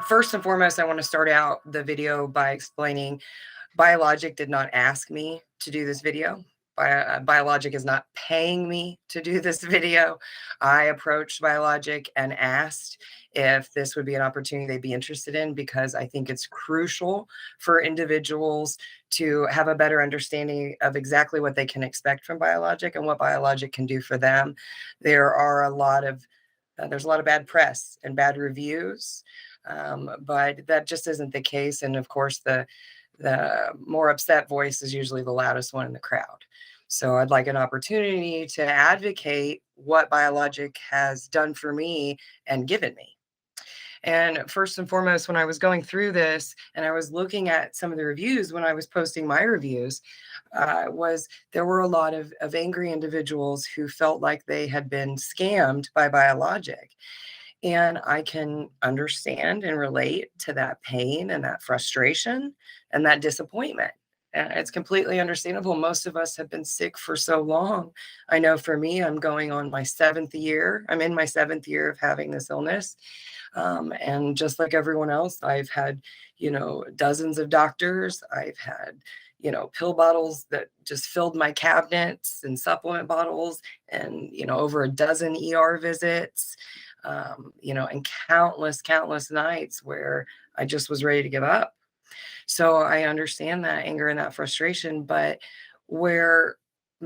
First and foremost, I want to start out the video by explaining Biologix did not ask me to do this video. Biologix is not paying me to do this video. I approached Biologix and asked if this would be an opportunity they'd be interested in, because I think it's crucial for individuals to have a better understanding of exactly what they can expect from Biologix and what Biologix can do for them. There's a lot of bad press and bad reviews, but that just isn't the case. And of course, the more upset voice is usually the loudest one in the crowd. So I'd like an opportunity to advocate what Biologix has done for me and given me. And first and foremost, when I was going through this and I was looking at some of the reviews when I was posting my reviews, there were a lot of angry individuals who felt like they had been scammed by Biologix. And I can understand and relate to that pain and that frustration and that disappointment. It's completely understandable. Most of us have been sick for so long. I know for me, I'm going on my 7th year. I'm in my 7th year of having this illness. And just like everyone else, I've had, dozens of doctors. I've had, pill bottles that just filled my cabinets and supplement bottles and, over a dozen ER visits. And countless nights where I just was ready to give up. So I understand that anger and that frustration, but where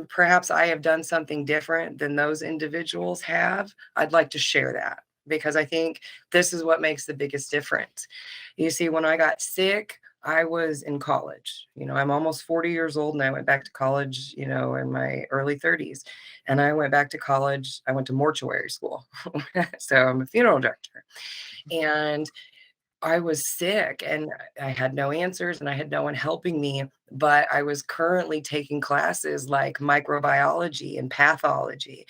perhaps I have done something different than those individuals have, I'd like to share that, because I think this is what makes the biggest difference. You see, when I got sick, I was in college. I'm almost 40 years old, and I went back to college, in my early 30s. And I went back to college. I went to mortuary school. So I'm a funeral director. And I was sick and I had no answers and I had no one helping me, but I was currently taking classes like microbiology and pathology.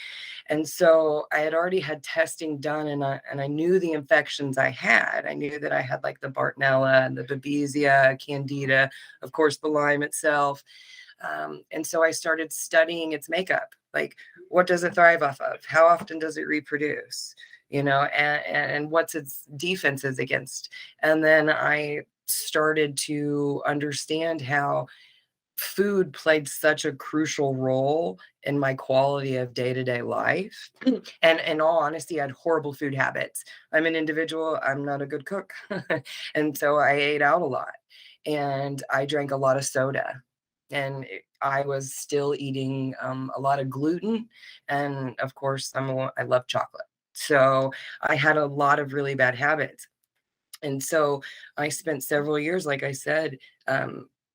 And so I had already had testing done, and I knew the infections I had. I knew that I had like the Bartonella and the Babesia, Candida, of course, the Lyme itself. And so I started studying its makeup. Like, what does it thrive off of? How often does it reproduce? And what's its defenses against? And then I started to understand how food played such a crucial role in my quality of day-to-day life. And in all honesty, I had horrible food habits. I'm an individual, I'm not a good cook. And so I ate out a lot and I drank a lot of soda. And I was still eating a lot of gluten. And of course, I love chocolate. So I had a lot of really bad habits. And so I spent several years, like I said,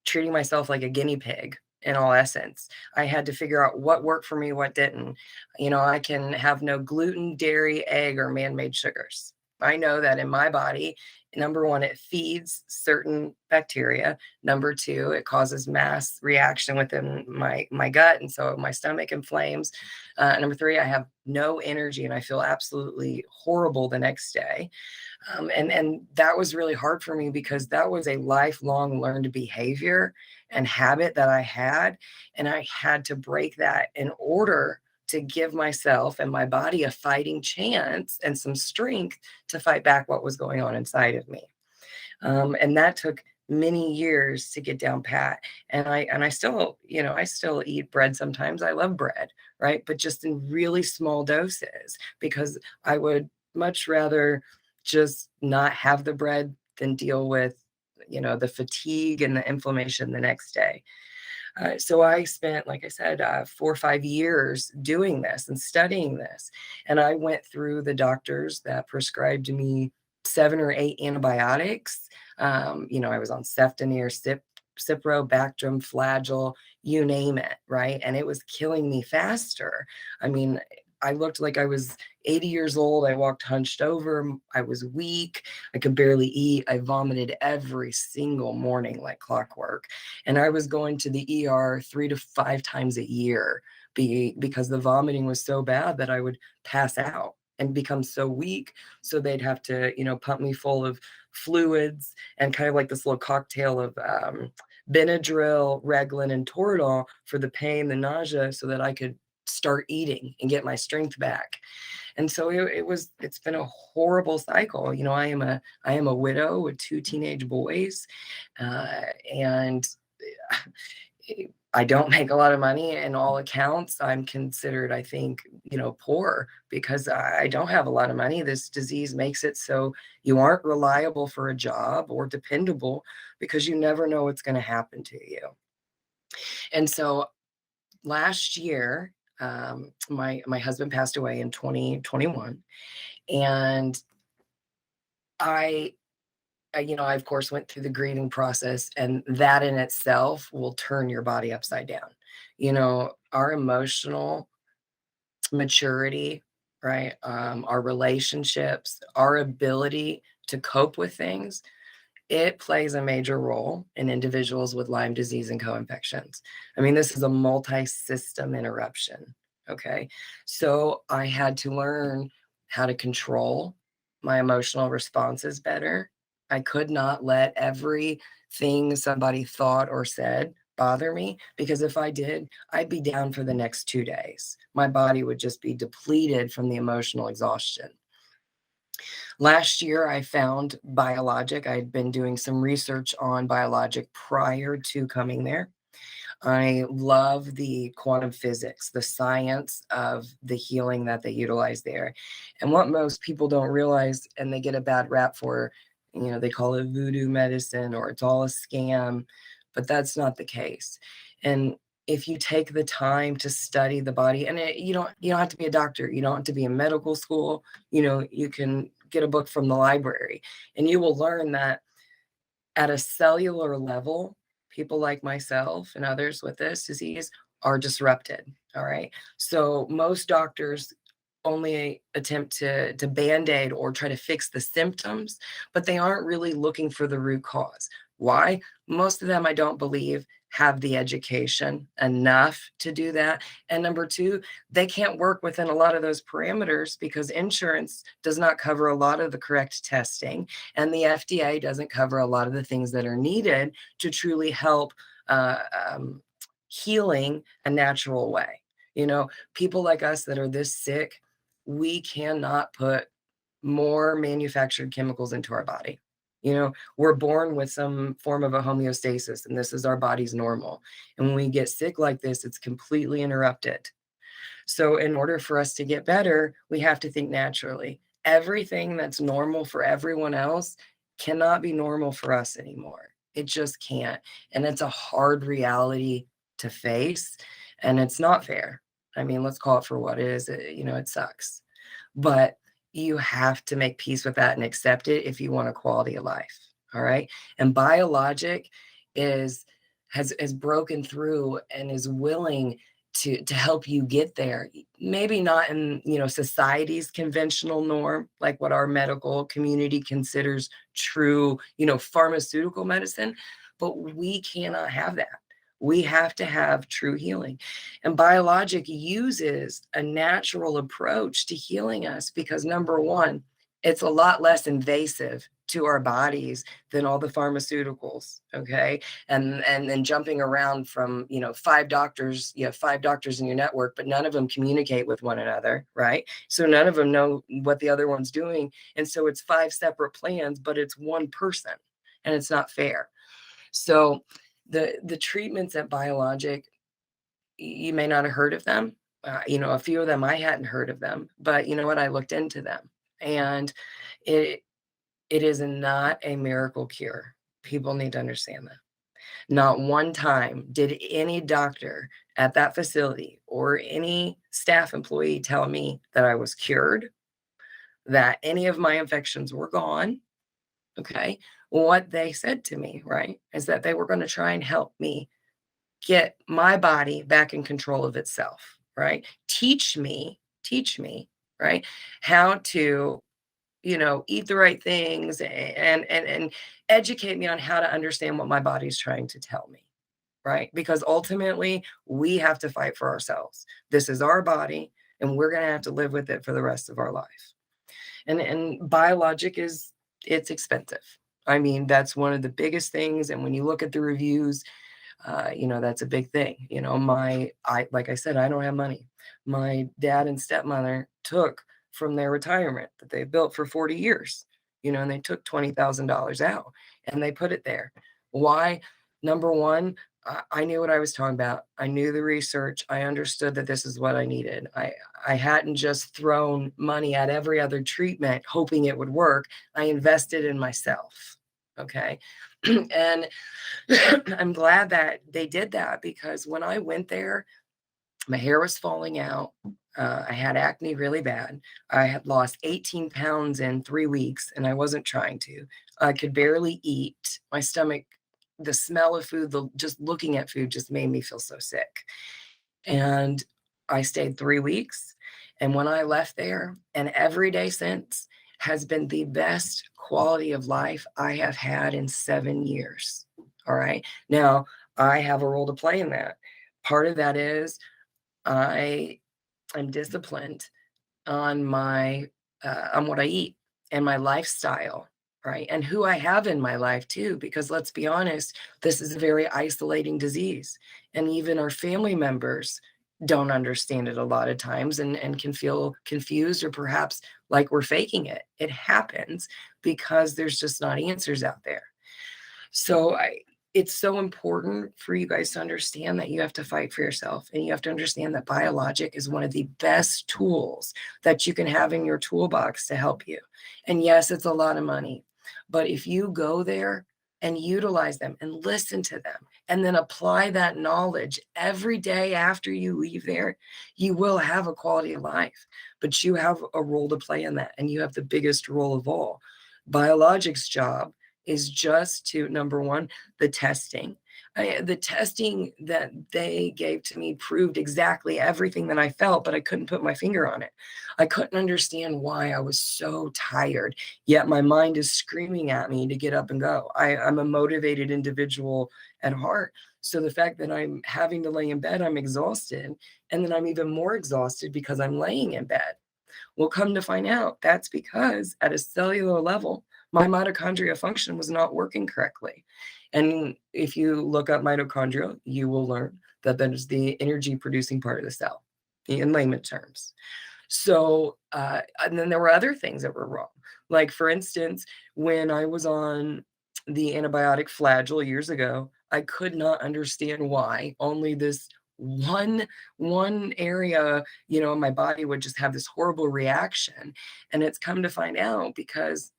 treating myself like a guinea pig in all essence. I had to figure out what worked for me, what didn't. I can have no gluten, dairy, egg, or man-made sugars. I know that in my body, number one, it feeds certain bacteria. Number two, it causes mass reaction within my gut, and so my stomach inflames. Number three, I have no energy and I feel absolutely horrible the next day. And that was really hard for me because that was a lifelong learned behavior and habit that I had. And I had to break that in order to give myself and my body a fighting chance and some strength to fight back what was going on inside of me. And that took many years to get down pat. And I still, I still eat bread sometimes. I love bread, right? But just in really small doses, because I would much rather just not have the bread than deal with, the fatigue and the inflammation the next day. So I spent, like I said, 4 or 5 years doing this and studying this. And I went through the doctors that prescribed me 7 or 8 antibiotics. I was on Ceftonir, Cipro, Bactrim, Flagyl, you name it, right? And it was killing me faster. I mean, I looked like I was 80 years old. I walked hunched over. I was weak. I could barely eat. I vomited every single morning like clockwork. And I was going to the ER 3 to 5 times a year because the vomiting was so bad that I would pass out and become so weak. So they'd have to, pump me full of fluids and kind of like this little cocktail of Benadryl, Reglan, and Toradol for the pain, the nausea, so that I could start eating and get my strength back. And so it's been a horrible cycle. You know, I am a widow with two teenage boys, and I don't make a lot of money in all accounts. I'm considered, I think, you know, poor because I don't have a lot of money. This disease makes it so you aren't reliable for a job or dependable because you never know what's going to happen to you. And so last year, my husband passed away in 2021, and I you know, I of course went through the grieving process, and that in itself will turn your body upside down. You know, our emotional maturity, right? Our relationships, our ability to cope with things, it plays a major role in individuals with Lyme disease and co-infections. I mean, this is a multi-system interruption. Okay. So I had to learn how to control my emotional responses better. I could not let everything somebody thought or said bother me, because if I did, I'd be down for the next 2 days. My body would just be depleted from the emotional exhaustion. Last year, I found Biologic. I'd been doing some research on Biologic prior to coming there. I love the quantum physics, the science of the healing that they utilize there. And what most people don't realize, and they get a bad rap for, you know, they call it voodoo medicine or it's all a scam, but that's not the case. And if you take the time to study the body, and you don't have to be a doctor, you don't have to be in medical school, you know, you can get a book from the library, and you will learn that at a cellular level, people like myself and others with this disease are disrupted. All right. So most doctors only attempt to band-aid or try to fix the symptoms, but they aren't really looking for the root cause. Why? Most of them, I don't believe, have the education enough to do that. And number two, they can't work within a lot of those parameters because insurance does not cover a lot of the correct testing, and the FDA doesn't cover a lot of the things that are needed to truly help uh, healing a natural way. You know, people like us that are this sick, we cannot put more manufactured chemicals into our body. You know, we're born with some form of a homeostasis, and this is our body's normal. And when we get sick like this, it's completely interrupted. So, in order for us to get better, we have to think naturally. Everything that's normal for everyone else cannot be normal for us anymore. It just can't. And it's a hard reality to face, and it's not fair. I mean, let's call it for what it is. You know, it sucks. But you have to make peace with that and accept it if you want a quality of life. All right. And Biologic is has broken through and is willing to help you get there. Maybe not in, you know, society's conventional norm, like what our medical community considers true, you know, pharmaceutical medicine, but we cannot have that. We have to have true healing. And Biologic uses a natural approach to healing us because number one, it's a lot less invasive to our bodies than all the pharmaceuticals. Okay. And then jumping around from, you know, five doctors, you have five doctors in your network, but none of them communicate with one another. Right. So none of them know what the other one's doing. And so it's five separate plans, but it's one person, and it's not fair. So the treatments at Biologic, you may not have heard of them. You know, a few of them I hadn't heard of them, but you know what? I looked into them, and it it is not a miracle cure. People need to understand that. Not one time did any doctor at that facility or any staff employee tell me that I was cured, that any of my infections were gone. Okay. What they said to me, right, is that they were going to try and help me get my body back in control of itself, right? Teach me, right, how to, you know, eat the right things and educate me on how to understand what my body's trying to tell me, right? Because ultimately, we have to fight for ourselves. This is our body, and we're going to have to live with it for the rest of our life. And Biologic is it's expensive. I mean, that's one of the biggest things. And when you look at the reviews, That's a big thing. Like I said, I don't have money. My dad and stepmother took from their retirement that they built for 40 years, and they took $20,000 out and they put it there. Why? Number one, I knew what I was talking about. I knew the research. I understood that this is what I needed. I hadn't just thrown money at every other treatment hoping it would work. I invested in myself. Okay. And I'm glad that they did that, because when I went there, my hair was falling out. I had acne really bad. I had lost 18 pounds in 3 weeks, and I wasn't trying to. I could barely eat. My stomach, the smell of food, just looking at food just made me feel so sick. And I stayed 3 weeks. And when I left there, and every day since has been the best quality of life I have had in 7 years. All right. Now, I have a role to play in that. Part of that is I am disciplined on on what I eat and my lifestyle, right? And who I have in my life too, because let's be honest, this is a very isolating disease. And even our family members don't understand it a lot of times, and can feel confused, or perhaps like we're faking it. It happens because there's just not answers out there. So it's so important for you guys to understand that you have to fight for yourself, and you have to understand that Biologic is one of the best tools that you can have in your toolbox to help you. And yes, it's a lot of money, but if you go there and utilize them and listen to them and then apply that knowledge every day after you leave there, you will have a quality of life. But you have a role to play in that, and you have the biggest role of all. Biologic's job is just to, number one, the testing. The testing that they gave to me proved exactly everything that I felt, but I couldn't put my finger on it. I couldn't understand why I was so tired, yet my mind is screaming at me to get up and go. I'm a motivated individual at heart. So the fact that I'm having to lay in bed, I'm exhausted. And then I'm even more exhausted because I'm laying in bed. Well, come to find out, that's because at a cellular level, my mitochondria function was not working correctly. And if you look up mitochondria, you will learn that that is the energy producing part of the cell, in layman terms. So, and then there were other things that were wrong. Like, for instance, when I was on the antibiotic Flagyl years ago, I could not understand why only this one area, my body would just have this horrible reaction. And it's come to find out because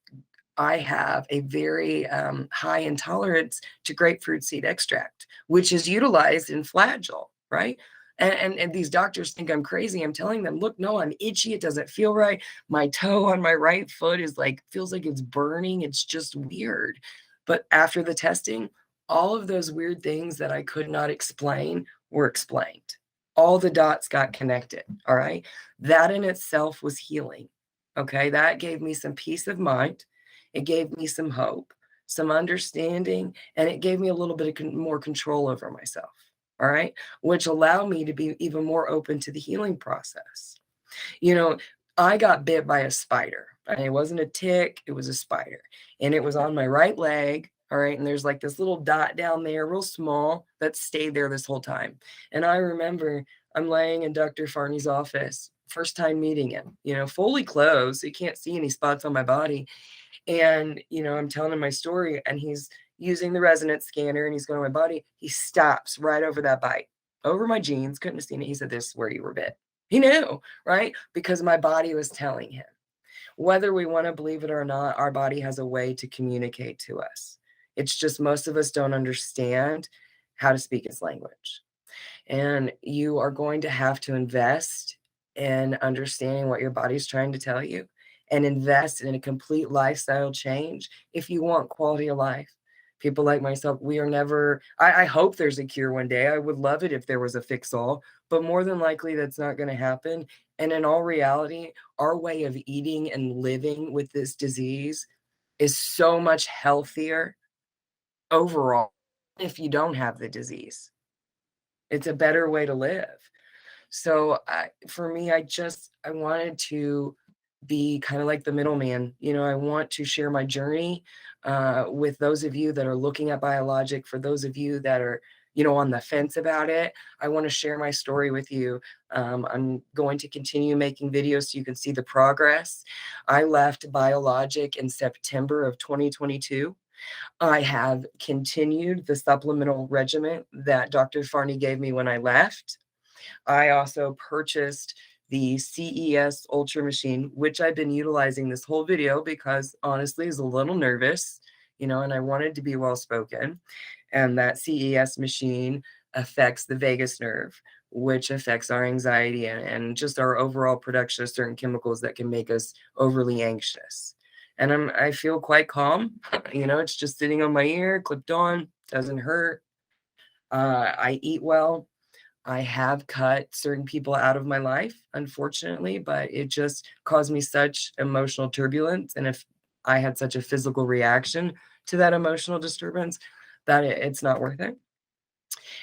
I have a very high intolerance to grapefruit seed extract, which is utilized in Flagyl, right? And these doctors think I'm crazy. I'm telling them, look, no, I'm itchy. It doesn't feel right. My toe on my right foot feels like it's burning. It's just weird. But after the testing, all of those weird things that I could not explain were explained. All the dots got connected. All right. That in itself was healing. Okay. That gave me some peace of mind. It gave me some hope, some understanding, and it gave me a little bit of more control over myself. All right. Which allowed me to be even more open to the healing process. I got bit by a spider. And it wasn't a tick, it was a spider. And it was on my right leg. All right. And there's like this little dot down there, real small, that stayed there this whole time. And I remember I'm laying in Dr. Farney's office, first time meeting him, fully clothed. So you can't see any spots on my body. And, I'm telling him my story, and he's using the resonance scanner, and he's going to my body. He stops right over that bite, over my jeans. Couldn't have seen it. He said, "This is where you were bit." He knew, right? Because my body was telling him. Whether we want to believe it or not, our body has a way to communicate to us. It's just most of us don't understand how to speak its language. And you are going to have to invest in understanding what your body's trying to tell you, and invest in a complete lifestyle change if you want quality of life. People like myself, we are never, I hope there's a cure one day. I would love it if there was a fix all, but more than likely that's not going to happen. And in all reality, our way of eating and living with this disease is so much healthier overall if you don't have the disease. It's a better way to live. So for me, I wanted to be kind of like the middleman. I want to share my journey with those of you that are looking at Biologic, for those of you that are on the fence about it, I want to share my story with you. I'm going to continue making videos so you can see the progress. I left Biologic in September of 2022. I have continued the supplemental regimen that Dr. Farney gave me when I left. I also purchased the CES Ultra machine, which I've been utilizing this whole video because honestly, I was a little nervous, and I wanted to be well spoken. And that CES machine affects the vagus nerve, which affects our anxiety and just our overall production of certain chemicals that can make us overly anxious. And I feel quite calm. It's just sitting on my ear, clipped on, doesn't hurt. I eat well. I have cut certain people out of my life, unfortunately, but it just caused me such emotional turbulence. And if I had such a physical reaction to that emotional disturbance, that it's not worth it.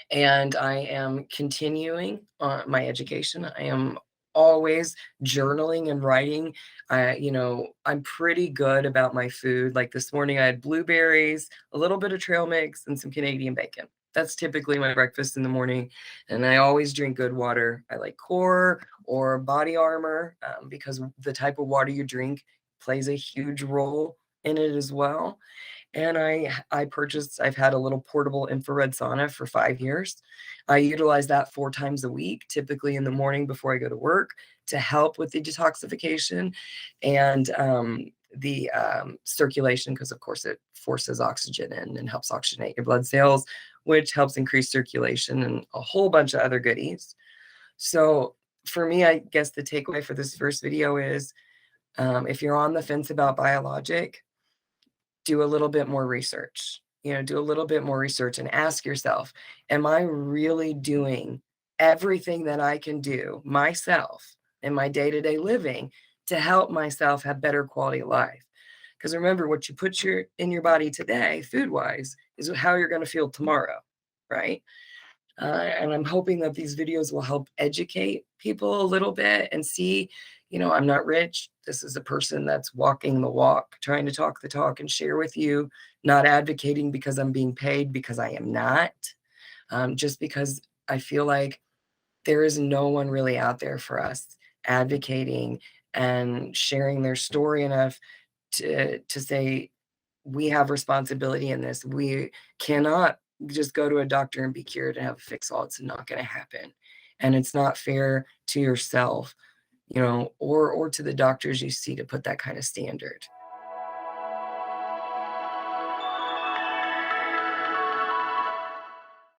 And I am continuing my education. I am always journaling and writing. I'm pretty good about my food. Like this morning, I had blueberries, a little bit of trail mix, and some Canadian bacon. That's typically my breakfast in the morning. And I always drink good water. I like Core or Body Armor because the type of water you drink plays a huge role in it as well. And I've had a little portable infrared sauna for 5 years. I utilize that 4 times a week, typically in the morning before I go to work, to help with the detoxification and the circulation, because of course it forces oxygen in and helps oxygenate your blood cells, which helps increase circulation and a whole bunch of other goodies. So for me, I guess the takeaway for this first video is if you're on the fence about Biologic, do a little bit more research. Do a little bit more research and ask yourself, am I really doing everything that I can do myself in my day-to-day living to help myself have better quality of life? Because remember, what you put in your body today, food-wise, is how you're going to feel tomorrow, right? And I'm hoping that these videos will help educate people a little bit and see, I'm not rich. This is a person that's walking the walk, trying to talk the talk and share with you, not advocating because I'm being paid, because I am not. Just because I feel like there is no one really out there for us advocating and sharing their story enough to say, we have responsibility in this. We cannot just go to a doctor and be cured and have a fix all. It's not going to happen. And it's not fair to yourself, or to the doctors you see to put that kind of standard.